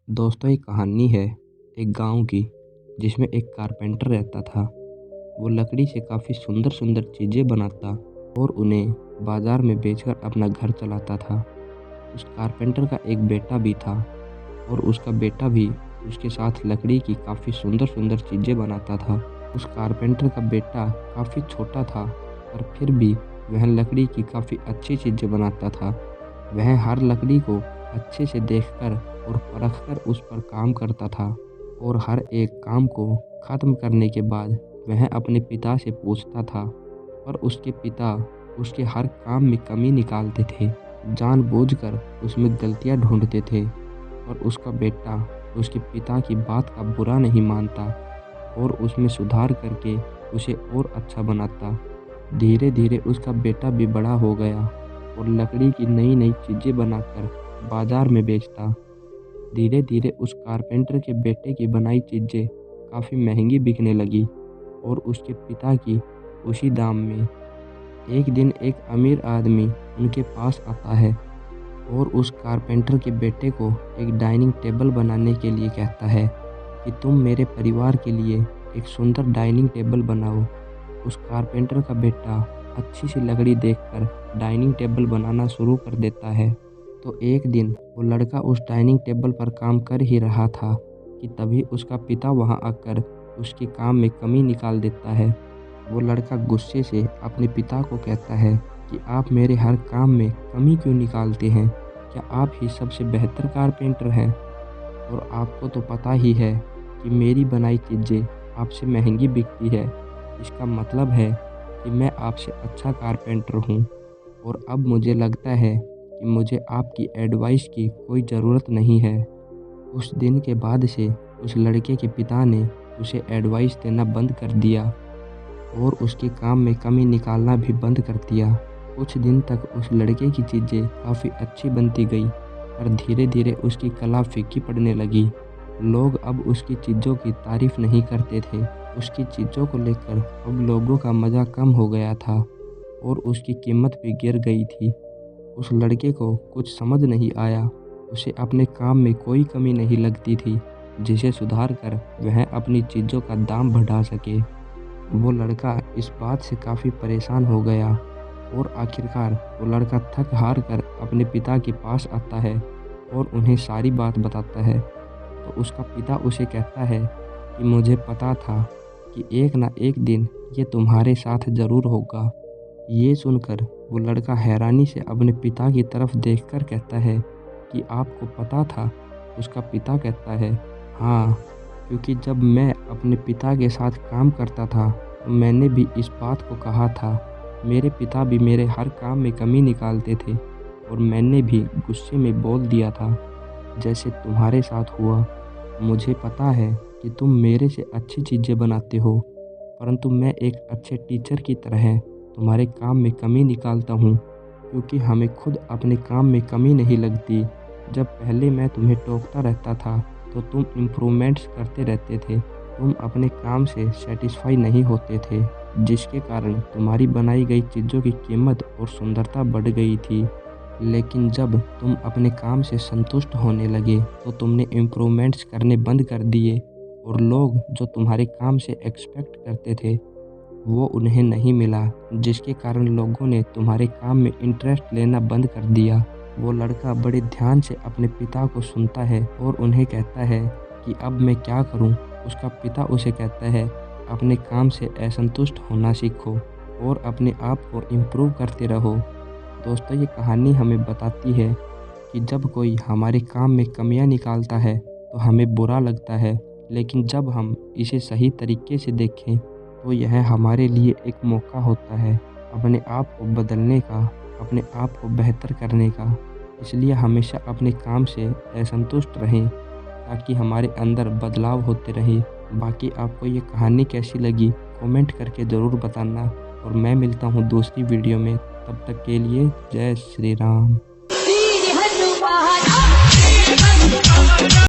दोस्तों एक कहानी है एक गांव की जिसमें एक कारपेंटर रहता था। वो लकड़ी से काफ़ी सुंदर सुंदर चीज़ें बनाता और उन्हें बाज़ार में बेचकर अपना घर चलाता था। उस कारपेंटर का एक बेटा भी था और उसका बेटा भी उसके साथ लकड़ी की काफ़ी सुंदर सुंदर चीज़ें बनाता था। उस कारपेंटर का बेटा काफ़ी छोटा था पर फिर भी वह लकड़ी की काफ़ी अच्छी चीज़ें बनाता था। वह हर लकड़ी को अच्छे से देखकर और परखकर उस पर काम करता था और हर एक काम को ख़त्म करने के बाद वह अपने पिता से पूछता था, पर उसके पिता उसके हर काम में कमी निकालते थे, जानबूझकर उसमें गलतियां ढूंढते थे। और उसका बेटा उसके पिता की बात का बुरा नहीं मानता और उसमें सुधार करके उसे और अच्छा बनाता। धीरे धीरे उसका बेटा भी बड़ा हो गया और लकड़ी की नई नई चीज़ें बनाकर बाजार में बेचता। धीरे धीरे उस कारपेंटर के बेटे की बनाई चीज़ें काफ़ी महंगी बिकने लगी और उसके पिता की उसी दाम में। एक दिन एक अमीर आदमी उनके पास आता है और उस कारपेंटर के बेटे को एक डाइनिंग टेबल बनाने के लिए कहता है कि तुम मेरे परिवार के लिए एक सुंदर डाइनिंग टेबल बनाओ। उस कारपेंटर का बेटा अच्छी सी लकड़ी देखकर डाइनिंग टेबल बनाना शुरू कर देता है। तो एक दिन वो लड़का उस डाइनिंग टेबल पर काम कर ही रहा था कि तभी उसका पिता वहां आकर उसके काम में कमी निकाल देता है। वो लड़का गुस्से से अपने पिता को कहता है कि आप मेरे हर काम में कमी क्यों निकालते हैं? क्या आप ही सबसे बेहतर कारपेंटर हैं? और आपको तो पता ही है कि मेरी बनाई चीज़ें आपसे महंगी बिकती है। इसका मतलब है कि मैं आपसे अच्छा कारपेंटर हूँ और अब मुझे लगता है कि मुझे आपकी एडवाइस की कोई ज़रूरत नहीं है। उस दिन के बाद से उस लड़के के पिता ने उसे एडवाइस देना बंद कर दिया और उसके काम में कमी निकालना भी बंद कर दिया। कुछ दिन तक उस लड़के की चीज़ें काफ़ी अच्छी बनती गई पर धीरे धीरे उसकी कला फीकी पड़ने लगी। लोग अब उसकी चीज़ों की तारीफ़ नहीं करते थे। उसकी चीज़ों को लेकर अब लोगों का मज़ा कम हो गया था और उसकी कीमत भी गिर गई थी। उस लड़के को कुछ समझ नहीं आया। उसे अपने काम में कोई कमी नहीं लगती थी जिसे सुधार कर वह अपनी चीज़ों का दाम बढ़ा सके। वो लड़का इस बात से काफ़ी परेशान हो गया और आखिरकार वो लड़का थक हार कर अपने पिता के पास आता है और उन्हें सारी बात बताता है। तो उसका पिता उसे कहता है कि मुझे पता था कि एक ना एक दिन ये तुम्हारे साथ ज़रूर होगा। ये सुनकर वो लड़का हैरानी से अपने पिता की तरफ देखकर कहता है कि आपको पता था? उसका पिता कहता है, हाँ, क्योंकि जब मैं अपने पिता के साथ काम करता था तो मैंने भी इस बात को कहा था। मेरे पिता भी मेरे हर काम में कमी निकालते थे और मैंने भी गुस्से में बोल दिया था, जैसे तुम्हारे साथ हुआ। मुझे पता है कि तुम मेरे से अच्छी चीज़ें बनाते हो, परंतु मैं एक अच्छे टीचर की तरह तुम्हारे काम में कमी निकालता हूँ, क्योंकि हमें खुद अपने काम में कमी नहीं लगती। जब पहले मैं तुम्हें टोकता रहता था तो तुम इम्प्रूवमेंट्स करते रहते थे। तुम अपने काम से सेटिस्फाई नहीं होते थे, जिसके कारण तुम्हारी बनाई गई चीज़ों की कीमत और सुंदरता बढ़ गई थी। लेकिन जब तुम अपने काम से संतुष्ट होने लगे तो तुमने इम्प्रूवमेंट्स करने बंद कर दिए और लोग जो तुम्हारे काम से एक्सपेक्ट करते थे वो उन्हें नहीं मिला, जिसके कारण लोगों ने तुम्हारे काम में इंटरेस्ट लेना बंद कर दिया। वो लड़का बड़े ध्यान से अपने पिता को सुनता है और उन्हें कहता है कि अब मैं क्या करूं? उसका पिता उसे कहता है, अपने काम से असंतुष्ट होना सीखो और अपने आप को इम्प्रूव करते रहो। दोस्तों ये कहानी हमें बताती है कि जब कोई हमारे काम में कमियां निकालता है तो हमें बुरा लगता है, लेकिन जब हम इसे सही तरीके से देखें तो यह हमारे लिए एक मौका होता है अपने आप को बदलने का, अपने आप को बेहतर करने का। इसलिए हमेशा अपने काम से असंतुष्ट रहें ताकि हमारे अंदर बदलाव होते रहे। बाकी आपको ये कहानी कैसी लगी कमेंट करके ज़रूर बताना और मैं मिलता हूँ दूसरी वीडियो में। तब तक के लिए जय श्री राम।